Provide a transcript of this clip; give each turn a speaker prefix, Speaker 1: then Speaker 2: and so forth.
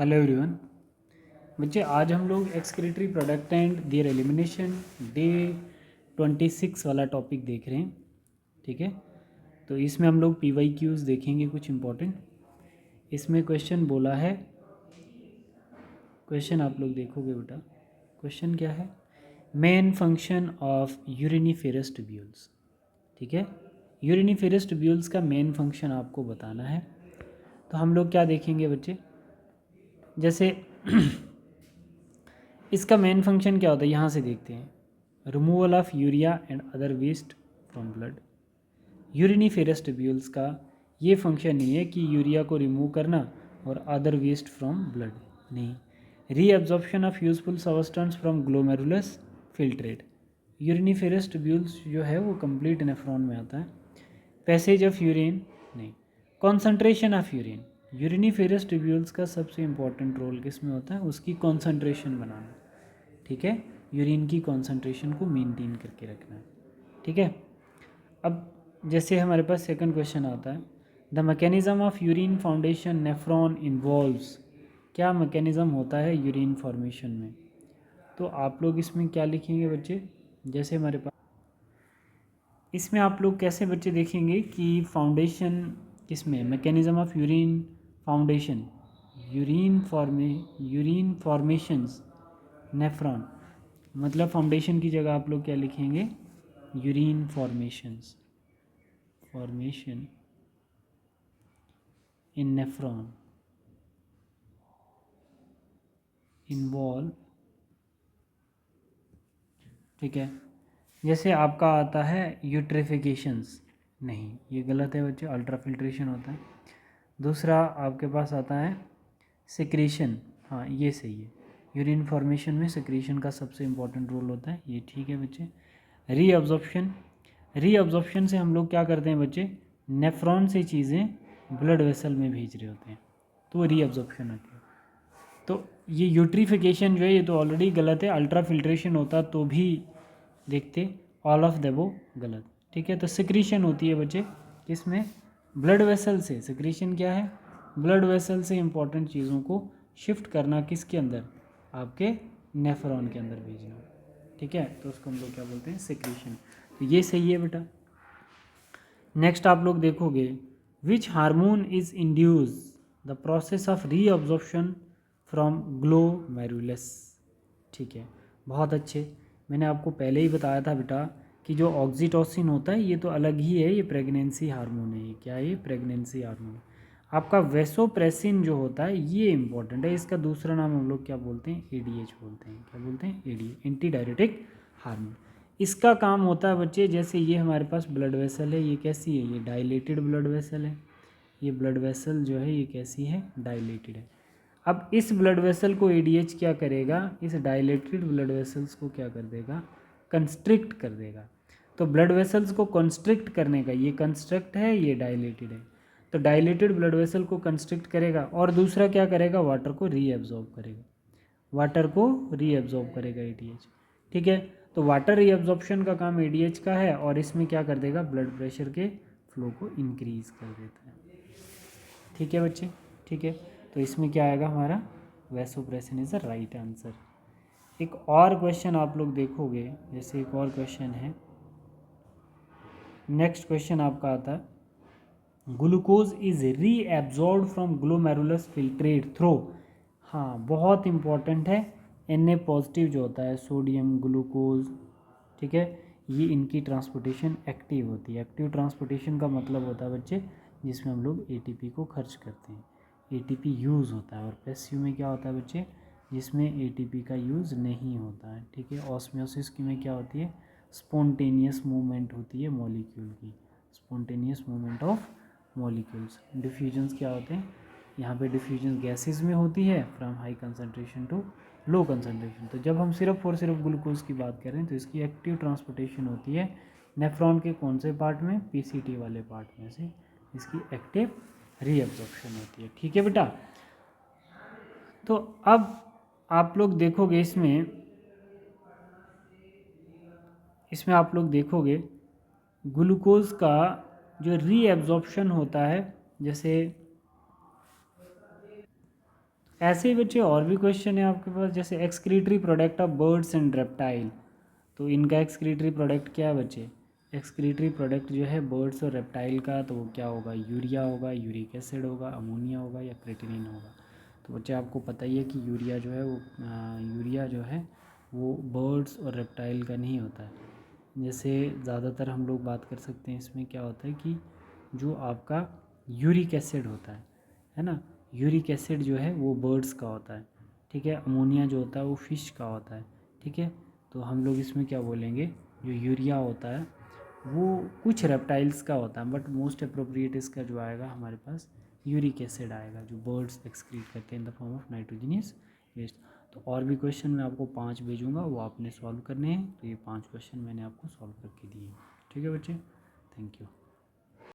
Speaker 1: Hello everyone. बच्चे आज हम लोग excretory product and there elimination day 26 वाला टॉपिक देख रहे हैं। ठीक है, तो इसमें हम लोग PYQs देखेंगे कुछ इम्पोर्टेंट। इसमें क्वेश्चन बोला है, क्वेश्चन आप लोग देखोगे बेटा। क्वेश्चन क्या है? Main function of uriniferous tubules. ठीक है, यूरिनिफेरस ट्यूब्यूल्स का मेन फंक्शन आपको बताना है। तो हम लोग क्या देखेंगे बच्चे, जैसे इसका मेन फंक्शन क्या होता है यहाँ से देखते हैं। Removal of urea and other waste from blood. Uriniferous tubules का ये फंक्शन नहीं है कि यूरिया को रिमूव करना और अदर वेस्ट फ्रॉम ब्लड, नहीं। Reabsorption of useful substance from glomerulus filtrate. Uriniferous tubules जो है वो कंप्लीट नेफ्रॉन में आता है। पैसेज ऑफ यूरिन, नहीं। Concentration of urine. Uriniferous tubules का सबसे इंपॉर्टेंट रोल किस में होता है? उसकी कॉन्सेंट्रेशन बनाना। ठीक है, यूरिन की कॉन्सेंट्रेशन को मेंटेन करके रखना है। ठीक है, अब जैसे हमारे पास सेकंड क्वेश्चन आता है, the mechanism of urine foundation nephron involves. क्या मैकेनिज्म होता है यूरिन फॉर्मेशन में? तो आप लोग इसमें क्या लिखेंगे बच्चे? जैसे हमारे पास इसमें आप लोग कैसे बच्चे देखेंगे कि फाउंडेशन किसमें, mechanism of urine foundation, urine formations nephron, मतलब फाउंडेशन की जगह आप लोग क्या लिखेंगे? यूरिन फॉर्मेशन इन नेफ्रॉन इन्वॉल्व। ठीक है, जैसे आपका आता है यूट्रिफिकेशंस, नहीं ये गलत है बच्चे, अल्ट्राफिल्ट्रेशन होता है। दूसरा आपके पास आता है सिक्रीशन, हाँ ये सही है। यूरिन फॉर्मेशन में सिक्रीशन का सबसे इम्पोर्टेंट रोल होता है, ये ठीक है बच्चे। रीअब्जॉर्प्शन से हम लोग क्या करते हैं बच्चे? नेफ्रॉन से चीज़ें ब्लड वेसल में भेज रहे होते हैं, तो वो रीअब्जॉर्प्शन होती है। तो ये यूट्रिफिकेशन जो है ये तो ऑलरेडी गलत है, अल्ट्रा फिल्ट्रेशन होता तो भी देखते, ऑल ऑफ द वो गलत। ठीक है, तो सिक्रीशन होती है बच्चे किसमें? ब्लड वेसल से। सिक्रीशन क्या है? ब्लड वेसल से इंपॉर्टेंट चीज़ों को शिफ्ट करना किसके अंदर? आपके नेफ्रॉन के अंदर भेजना। ठीक है, तो उसको हम लोग क्या बोलते हैं? सिक्रीशन। तो ये सही है बेटा। नेक्स्ट आप लोग देखोगे, which hormone is induce the process of reabsorption from glomerulus. ठीक है, बहुत अच्छे। मैंने आपको पहले ही बताया था बेटा कि जो ऑक्सीटोसिन होता है ये तो अलग ही है, ये प्रेगनेंसी हार्मोन है। ये क्या है? ये प्रेगनेंसी हार्मोन। आपका वेसोप्रेसिन जो होता है ये इंपॉर्टेंट है, इसका दूसरा नाम हम लोग क्या बोलते हैं? ADH बोलते हैं। क्या बोलते हैं? ADH, anti diuretic hormone. इसका काम होता है बच्चे, जैसे ये हमारे पास ब्लड वेसल है, ये कैसी है? ये डायलेटेड ब्लड वेसल है। ये ब्लड वेसल जो है ये कैसी है? डायलेटेड है। अब इस ब्लड वेसल को ADH क्या करेगा? इस डायलेटेड ब्लड वेसल्स को क्या कर देगा? कंस्ट्रिक्ट कर देगा। तो ब्लड वेसल्स को कंस्ट्रिक्ट करने का, ये कंस्ट्रक्ट है, ये डायलेटेड है, तो डायलेटेड ब्लड वेसल को कंस्ट्रिक्ट करेगा। और दूसरा क्या करेगा? वाटर को रीएब्जॉर्ब करेगा। वाटर को रीएब्जॉर्ब करेगा ADH। ठीक है, तो वाटर रीअब्जॉर्प्शन का काम ADH का है, और इसमें क्या कर देगा? ब्लड प्रेशर के फ्लो को इंक्रीज कर देता है। ठीक है बच्चे, ठीक है, तो इसमें क्या आएगा हमारा? Vasopressin is the right answer. एक और क्वेश्चन आप लोग देखोगे, जैसे एक और क्वेश्चन है, नेक्स्ट क्वेश्चन आपका आता है, glucose is reabsorbed from glomerulus filtrate through. हाँ बहुत इंपॉर्टेंट है, Na पॉजिटिव जो होता है, सोडियम ग्लूकोज, ठीक है, ये इनकी ट्रांसपोर्टेशन एक्टिव होती है। एक्टिव ट्रांसपोर्टेशन का मतलब होता है बच्चे जिसमें हम लोग ATP को खर्च करते हैं, ATP यूज़ होता है। और पैसिव में क्या होता है बच्चे? जिसमें ATP का यूज़ नहीं होता है। ठीक है, ऑस्मोसिस की में क्या होती है? स्पॉन्टेनियस मूवमेंट होती है मॉलिक्यूल की, स्पॉन्टेनियस मूवमेंट ऑफ मॉलिक्यूल्स। डिफ्यूजन्स क्या होते हैं? यहाँ पे डिफ्यूजन गैसेस में होती है, from high concentration to low concentration. तो जब हम सिर्फ और सिर्फ ग्लूकोज की बात करें तो इसकी एक्टिव ट्रांसपोर्टेशन होती है नेफ्रॉन के कौन से पार्ट में? PCT वाले पार्ट में से इसकी एक्टिव रीअब्जॉर्प्शन होती है। ठीक है बेटा, तो अब आप लोग देखोगे इसमें आप लोग देखोगे ग्लूकोज का जो रीअब्जॉर्प्शन होता है, जैसे ऐसे ही बच्चे और भी क्वेश्चन है आपके पास, जैसे excretory product of birds and reptile. तो इनका एक्सक्रीटरी प्रोडक्ट क्या है बच्चे? एक्सक्रीटरी प्रोडक्ट जो है बर्ड्स और रेप्टाइल का, तो वो क्या होगा? यूरिया होगा, यूरिक एसिड होगा, अमोनिया होगा या क्रिएटिनिन होगा। तो बच्चे आपको पता ही है कि यूरिया जो है वो बर्ड्स और रेप्टाइल का नहीं होता है। जैसे ज़्यादातर हम लोग बात कर सकते हैं इसमें क्या होता है कि जो आपका यूरिक एसिड होता है ना, यूरिक एसिड जो है वो बर्ड्स का होता है, ठीक है। अमोनिया जो होता है वो फिश का होता है, ठीक है। तो हम लोग इसमें क्या बोलेंगे, जो यूरिया होता है वो कुछ रेप्टाइल्स का होता है, बट मोस्ट अप्रोप्रिएट इसका जो आएगा हमारे पास यूरिक एसिड आएगा, जो बर्ड्स एक्सक्रीट करते हैं in the form of nitrogenous waste. तो और भी क्वेश्चन मैं आपको 5 भेजूँगा, वो आपने सॉल्व करने हैं। तो ये 5 क्वेश्चन मैंने आपको सॉल्व करके दिए हैं, ठीक है बच्चे। Thank you.